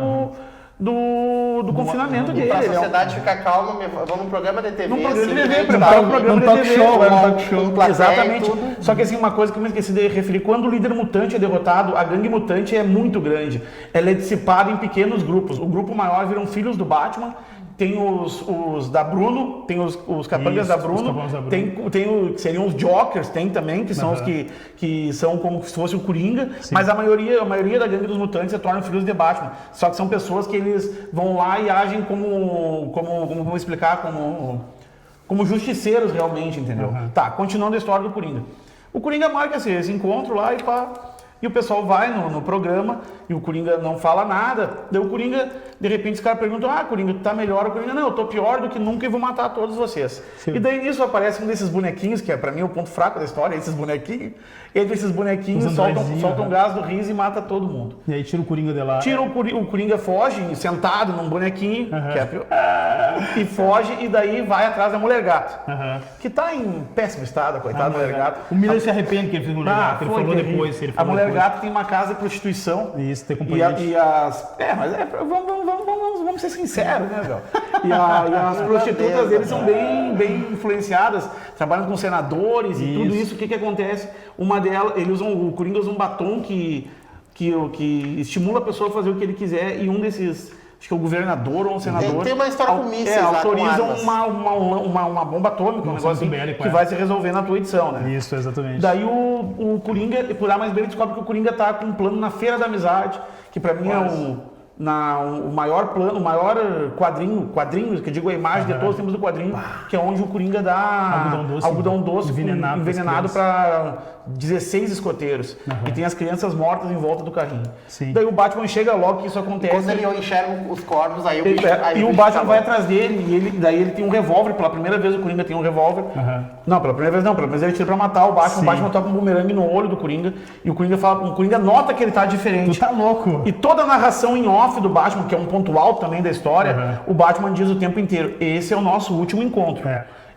do confinamento dele. Pra sociedade ficar calma, vamos num programa de TV. Num programa de TV, preparar um programa de TV. Exatamente. Só que assim, uma coisa que eu me esqueci de referir, quando o líder mutante é derrotado, a gangue mutante é muito grande. Ela é dissipada em pequenos grupos. O grupo maior viram filhos do Batman, tem os da Bruno, tem os capangas da Bruno, tem seriam os Jokers, tem também, que são os que são como se fosse o Coringa, mas a maioria da gangue dos mutantes se tornam filhos de Batman. Só que são pessoas que eles vão lá e agem como vou explicar, como justiceiros realmente, entendeu? Tá, continuando a história do Coringa. O Coringa marca esse encontro lá e o pessoal vai no programa e o Coringa não fala nada. Daí o Coringa, de repente, os caras perguntam, Coringa, tu tá melhor? O Coringa, não, eu tô pior do que nunca e vou matar todos vocês. Sim. E daí nisso aparece um desses bonequinhos, que é pra mim o ponto fraco da história, esses bonequinhos. Entre esses bonequinhos, soltam gás do riso e mata todo mundo. E aí tira o Coringa de lá. O Coringa foge, sentado num bonequinho, que é pior, e foge e daí vai atrás da Mulher Gato, que tá em péssimo estado, coitada da Mulher Gato. O Miller se arrepende que ele fez Mulher Gato, ele falou depois. A Mulher Gato tem uma casa de prostituição. Isso, tem companhia. Vamos ser sinceros, né, velho? E as prostitutas deles são bem influenciadas, trabalham com senadores e tudo isso. O que acontece? Uma delas, o Coringa usa um batom que estimula a pessoa a fazer o que ele quiser, e um desses, acho que é o governador ou um senador, tem uma história com mísseis, autoriza uma bomba atômica, um negócio assim, que vai se resolver na tua edição, né? Isso, exatamente. Daí o Coringa, por A mais B, ele descobre que o Coringa tá com um plano na Feira da Amizade, que pra mim é o maior plano, o maior quadrinho, que eu digo a imagem de todos os tempos do quadrinho, que é onde o Coringa dá algodão doce envenenado para 16 escoteiros. E tem as crianças mortas em volta do carrinho. Sim. Daí o Batman chega logo que isso acontece. Quando ele enxerga os corvos, aí o bicho... E o Batman vai atrás dele, e daí ele tem um revólver. Pela primeira vez o Coringa tem um revólver. Não, pela primeira vez não. Pela primeira vez ele tira pra matar o Batman. Sim. O Batman toca um bumerangue no olho do Coringa. E o Coringa nota que ele tá diferente. Tu tá louco. E toda a narração em off do Batman, que é um ponto alto também da história, o Batman diz o tempo inteiro: esse é o nosso último encontro.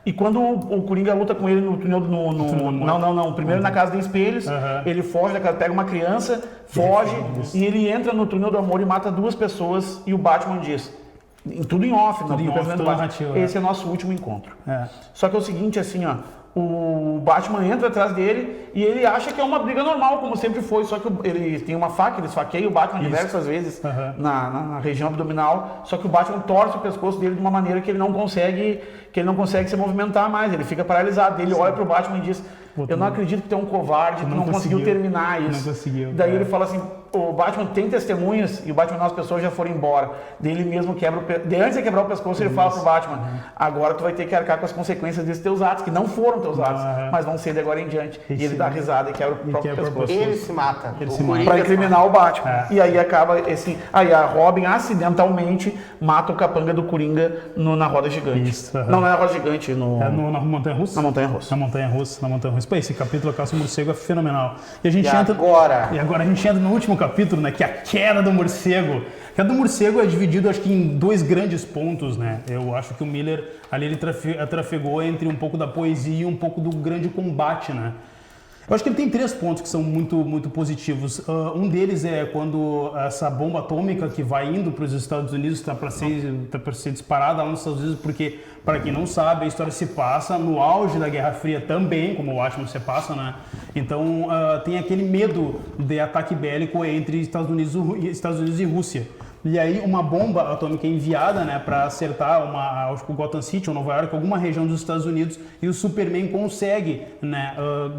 E quando o Coringa luta com ele no túnel Não. Primeiro na Casa de Espelhos, ele foge da casa, pega uma criança, foge, e ele entra no túnel do amor e mata 2 pessoas, e o Batman diz, tudo em off, esse é nosso último encontro. Só que é o seguinte, assim, o Batman entra atrás dele e ele acha que é uma briga normal, como sempre foi, só que ele tem uma faca, ele esfaqueia o Batman diversas vezes na região abdominal, só que o Batman torce o pescoço dele de uma maneira que ele não consegue se movimentar mais, ele fica paralisado, ele olha pro Batman e diz: eu não acredito que tu é um covarde, tu não conseguiu terminar isso. Não conseguiu. Daí ele fala assim, o Batman tem testemunhas e o Batman não, as pessoas já foram embora. Daí ele mesmo quebra o pescoço. Antes de quebrar o pescoço, ele fala pro Batman: agora tu vai ter que arcar com as consequências desses teus atos, que não foram teus atos, mas vão ser de agora em diante. E ele dá risada e quebra o próprio pescoço. Ele se mata. Pra incriminar o Batman. E aí acaba esse. Aí a Robin acidentalmente mata o capanga do Coringa na roda gigante. Isso, não é na roda gigante, na Montanha Russa? Na Montanha Russa. Na Montanha Russa. Pô, esse capítulo da Caça ao Morcego é fenomenal. E agora a gente entra no último capítulo, né? Que é a queda do morcego. A queda do morcego é dividido, acho que, em dois grandes pontos, né? Eu acho que o Miller ali ele trafegou entre um pouco da poesia e um pouco do grande combate, né? Eu acho que ele tem 3 pontos que são muito, muito positivos. Um deles é quando essa bomba atômica que vai indo para os Estados Unidos está para ser disparada lá nos Estados Unidos, porque, para quem não sabe, a história se passa no auge da Guerra Fria também, como o Watchmen se passa, né? Então tem aquele medo de ataque bélico entre Estados Unidos e Rússia. E aí uma bomba atômica é enviada, né, para acertar acho que o Gotham City ou Nova York, alguma região dos Estados Unidos, e o Superman consegue, né,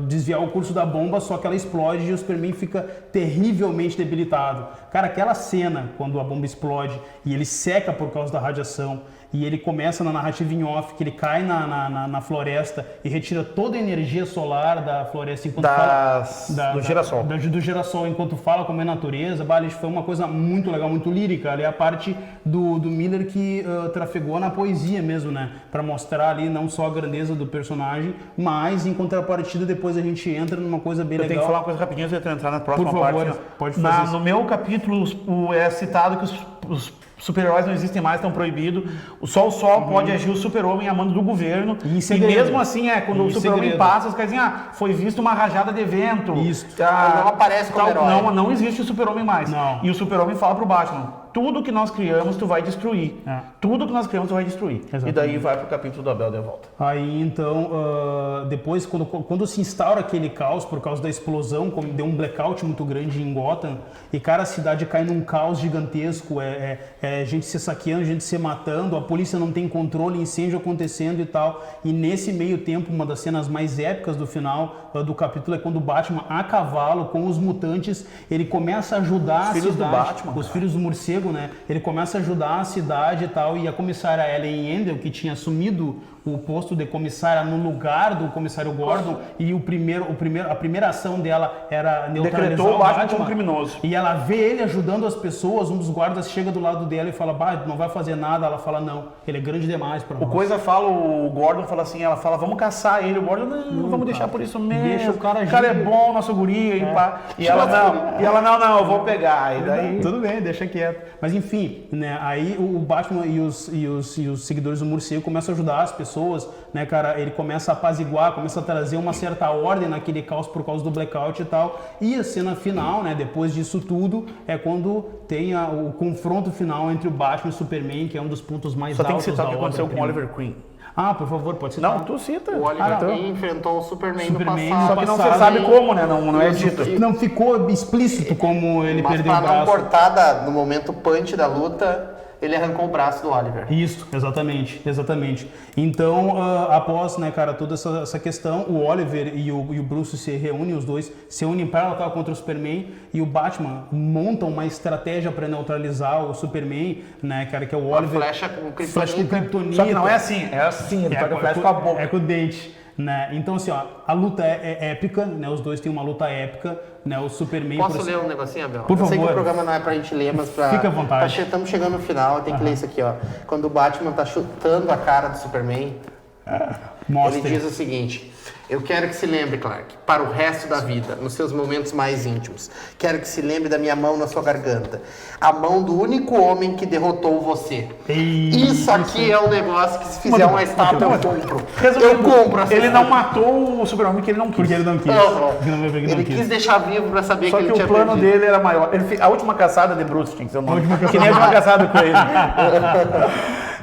desviar o curso da bomba, só que ela explode e o Superman fica terrivelmente debilitado. Cara, aquela cena quando a bomba explode e ele seca por causa da radiação, e ele começa na narrativa em off, que ele cai na floresta e retira toda a energia solar da floresta enquanto do girassol. Do girassol, enquanto fala como é a natureza. Isso foi uma coisa muito legal, muito lírica. Ali é a parte do Miller que trafegou na poesia mesmo, né? Para mostrar ali não só a grandeza do personagem, mas em contrapartida depois a gente entra numa coisa bem legal. Eu tenho que falar uma coisa rapidinho antes de entrar na próxima parte. Por favor, pode fazer isso. No meu capítulo é citado que os super-heróis não existem mais, estão proibidos. Só o Sol pode agir o super-homem a mando do governo. E mesmo assim, quando o super-homem passa, os caras dizem, foi visto uma rajada de vento. Isso. Não aparece como herói. Não existe o super-homem mais. Não. E o super-homem fala pro Batman: tudo que nós criamos, tu vai destruir. Tudo que nós criamos, tu vai destruir. Exatamente. E daí vai pro capítulo do Abel de volta. Aí, então, depois, quando se instaura aquele caos por causa da explosão, como deu um blackout muito grande em Gotham, e, cara, a cidade cai num caos gigantesco, gente se saqueando, gente se matando, a polícia não tem controle, incêndio acontecendo e tal. E nesse meio tempo, uma das cenas mais épicas do final do capítulo é quando o Batman, a cavalo, com os mutantes, ele começa a ajudar a cidade. Do Batman, os filhos do morcego, né? Ele começa a ajudar a cidade e tal, e a comissária Ellen Endel, que tinha assumido o posto de comissária no lugar do comissário Gordon, e a primeira ação dela era neutralizar decretou o Batman como criminoso. E ela vê ele ajudando as pessoas, um dos guardas chega do lado dela e fala: não vai fazer nada. Ela fala: não, ele é grande demais para nós. O Gordon fala assim, ela fala: vamos caçar ele. O Gordon: não vamos deixar por isso mesmo. Deixa o cara é bom, nosso guri. E ela: não, eu vou pegar. E daí... Tudo bem, deixa quieto. Mas enfim, né, aí o Batman e os seguidores do morcego começam a ajudar as pessoas, né, cara? Ele começa a apaziguar, começa a trazer uma certa ordem naquele caos por causa do blackout e tal. E a cena final, né, depois disso tudo, é quando tem o confronto final entre o Batman e o Superman, que é um dos pontos mais altos da obra. Só tem que citar o que aconteceu com o Oliver Queen. Por favor, pode citar. Não, tu cita. O Oliver Queen enfrentou o Superman no passado. Só que não se sabe como, né? Não é dito. Não ficou explícito como ele perdeu o braço. Mas para não cortar no momento punch da luta, ele arrancou o braço do Oliver. Isso, exatamente. Então, após, né, cara, toda essa questão, o Oliver e o Bruce se reúnem, os dois se unem para lutar contra o Superman, e o Batman monta uma estratégia para neutralizar o Superman, né, cara, que é o Oliver. Flecha com kryptonita. Só que não é assim, ele toca a flecha com a boca. É com o dente. Né? Então, assim, a luta é épica, né? Os dois têm uma luta épica, né? O Superman... Posso ler um negocinho, Abel? Por favor. Eu sei que o programa não é pra gente ler, mas pra... Fica à vontade. Estamos chegando no final, tem que ler isso aqui, ó. Quando o Batman tá chutando a cara do Superman, ele diz o seguinte: eu quero que se lembre, Clark, para o resto da vida, nos seus momentos mais íntimos. Quero que se lembre da minha mão na sua garganta. A mão do único homem que derrotou você. Isso aqui é um negócio que, se fizer uma estátua, eu compro. Eu compro. Ele não matou o Super-Homem porque ele não quis. Porque ele não quis. Ele quis deixar vivo pra saber Só que ele tinha perdido. Só que o plano dele era maior. A última caçada de Bruce tinha que ser o nome. Que nem a última caçada com ele.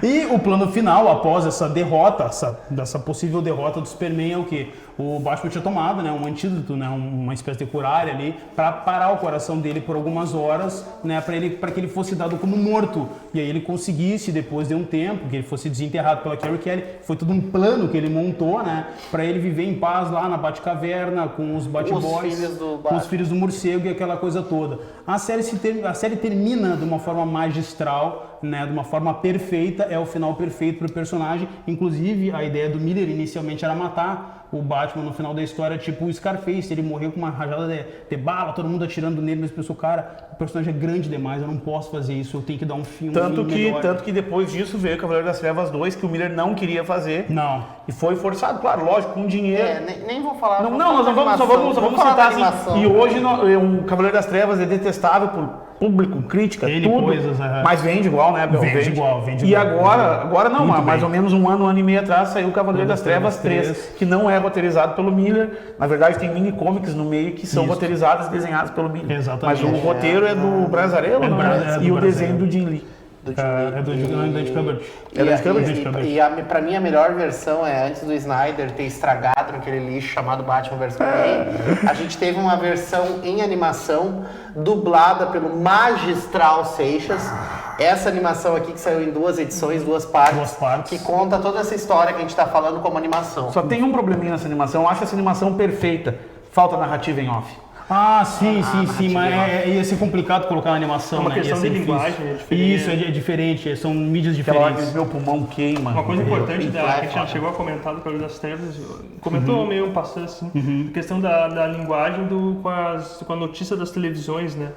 E o plano final, após essa derrota, dessa possível derrota do Superman, é o quê? O Batman tinha tomado, né, um antídoto, né, uma espécie de curária ali, para parar o coração dele por algumas horas, né, para que ele fosse dado como morto. E aí ele conseguisse, depois de um tempo, que ele fosse desenterrado pela Carrie Kelly. Foi todo um plano que ele montou, né, para ele viver em paz lá na Batcaverna, com os Batboys, com os filhos do morcego e aquela coisa toda. A série termina de uma forma magistral, né, de uma forma perfeita, é o final perfeito para o personagem. Inclusive, a ideia do Miller inicialmente era matar o Batman no final da história, tipo o Scarface, ele morreu com uma rajada de bala, todo mundo atirando nele, mas pensou, cara, o personagem é grande demais, eu não posso fazer isso, eu tenho que dar um fim Tanto que depois disso veio o Cavaleiro das Trevas 2, que o Miller não queria fazer. Não. E foi forçado, claro, lógico, com dinheiro. Nem vou falar. Não, nós só vamos citar assim. E hoje o Cavaleiro das Trevas é detestável por público, crítica, tudo. Coisas, mas vende igual, né, Bel? Vende igual. E agora não, mais ou menos um ano e meio atrás saiu o Cavaleiro das Trevas 3, que não é roteirizado pelo Miller. Na verdade, tem mini comics no meio que são roteirizadas e desenhadas pelo Miller. Exatamente. Mas o roteiro é do Brazzarello, e o desenho do Jim Lee. É do Dante Cumberbatch. E pra mim a melhor versão é antes do Snyder ter estragado naquele lixo chamado Batman vs Superman. A gente teve uma versão em animação dublada pelo magistral Seixas. Essa animação aqui que saiu em 2 edições, 2 partes, que conta toda essa história que a gente tá falando como animação. Só tem um probleminha nessa animação, eu acho essa animação perfeita. Falta narrativa em off. Ah, sim, mas ia ser complicado colocar na animação, uma né? questão de linguagem, é diferente. Isso, é diferente, são mídias diferentes. Meu pulmão queima. Uma coisa importante que a gente já chegou a comentar do Cavaleiro das Trevas, comentou meio passando assim, a questão da linguagem com a notícia das televisões, né?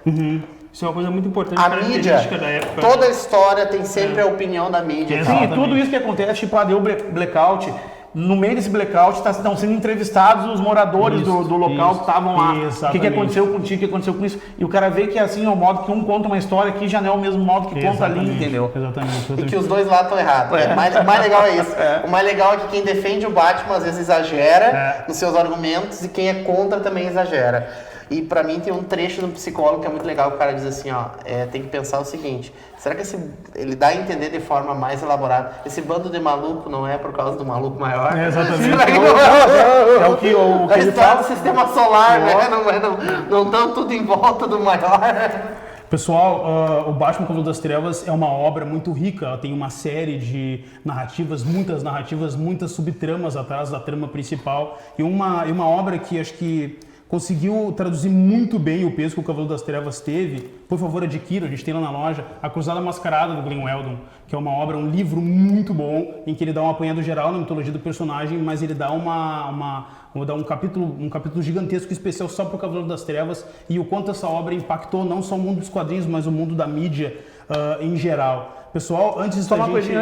Isso é uma coisa muito importante, característica da época. Toda a história tem sempre a opinião da mídia. Sim, tudo isso que acontece, tipo, deu blackout. No meio desse blackout estão sendo entrevistados os moradores do local que estavam lá. O que aconteceu contigo, o que aconteceu com isso. E o cara vê que assim é o modo que um conta uma história aqui já não é o mesmo modo que conta ali, entendeu? Exatamente. E que os dois lados estão errados. O mais legal é isso. O mais legal é que quem defende o Batman às vezes exagera nos seus argumentos e quem é contra também exagera. E pra mim tem um trecho do Psicólogo que é muito legal, que o cara diz assim, ó, tem que pensar o seguinte, será que ele dá a entender de forma mais elaborada, esse bando de maluco não é por causa do maluco maior? Exatamente. É o que a ele história fala. do sistema solar, né? Não estão tudo em volta do maior. Pessoal, o Batman Cavaleiro das Trevas é uma obra muito rica, ela tem uma série de narrativas, muitas subtramas atrás da trama principal e uma obra que acho que conseguiu traduzir muito bem o peso que o Cavaleiro das Trevas teve. Por favor, adquira, a gente tem lá na loja A Cruzada Mascarada, do Glenn Weldon, que é uma obra, um livro muito bom, em que ele dá um apanhado geral na mitologia do personagem, mas ele dá um capítulo gigantesco especial só para o Cavaleiro das Trevas e o quanto essa obra impactou não só o mundo dos quadrinhos, mas o mundo da mídia em geral. Pessoal, antes da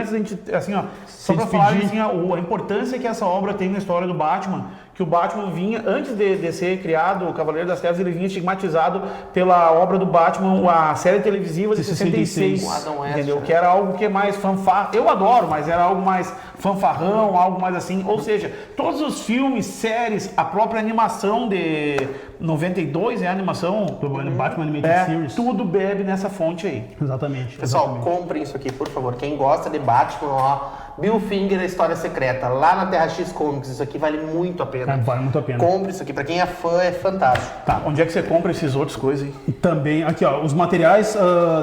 gente, assim, ó, só para falar assim, a importância que essa obra tem na história do Batman, que o Batman vinha, antes de ser criado o Cavaleiro das Trevas, ele vinha estigmatizado pela obra do Batman, a série televisiva de 66, entendeu? Que era algo que é mais fanfarrão, eu adoro, mas era algo mais fanfarrão, algo mais assim, ou seja, todos os filmes, séries, a própria animação de 92, é a animação do Batman Animated Series, tudo bebe nessa fonte aí. Exatamente. Pessoal, comprem isso aqui, por favor, quem gosta de Batman, ó, Bill Finger, a História Secreta, lá na Terra X Comics, isso aqui vale muito a pena. Vale muito a pena. Compre isso aqui, pra quem é fã, é fantástico. Tá, onde é que você compra esses outros coisas aí? Também, aqui ó, os materiais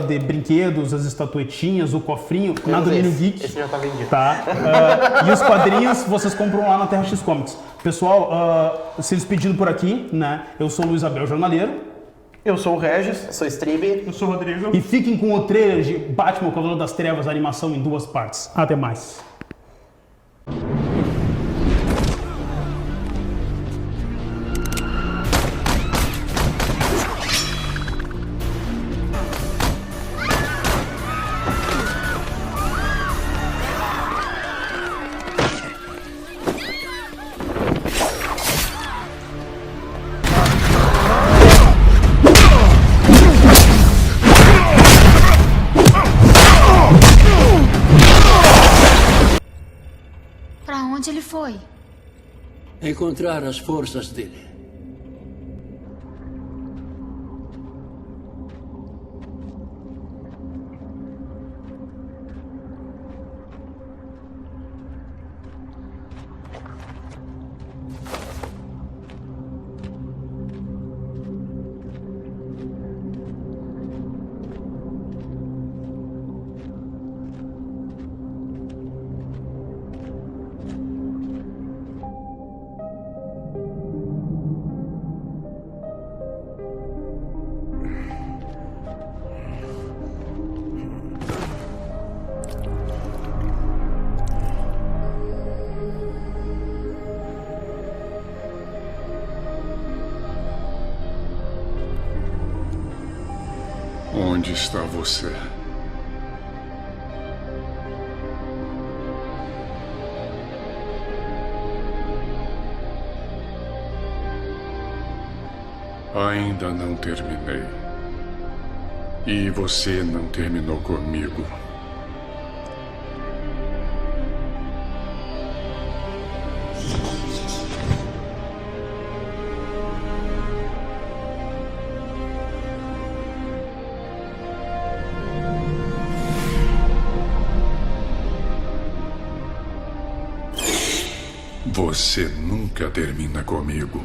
de brinquedos, as estatuetinhas, o cofrinho, na Domínio Geek. Esse já tá vendido. Tá? E os quadrinhos vocês compram lá na Terra X Comics. Pessoal, se eles pedindo por aqui, né, eu sou o Luiz Abel, jornaleiro. Eu sou o Regis. Eu sou o Stribe. Eu sou o Rodrigo. E fiquem com o trailer de Batman, o Cavaleiro das Trevas, a animação em 2 partes. Até mais. Onde ele foi? Encontrar as forças dele. Onde está você? Ainda não terminei. E você não terminou comigo. Você nunca termina comigo.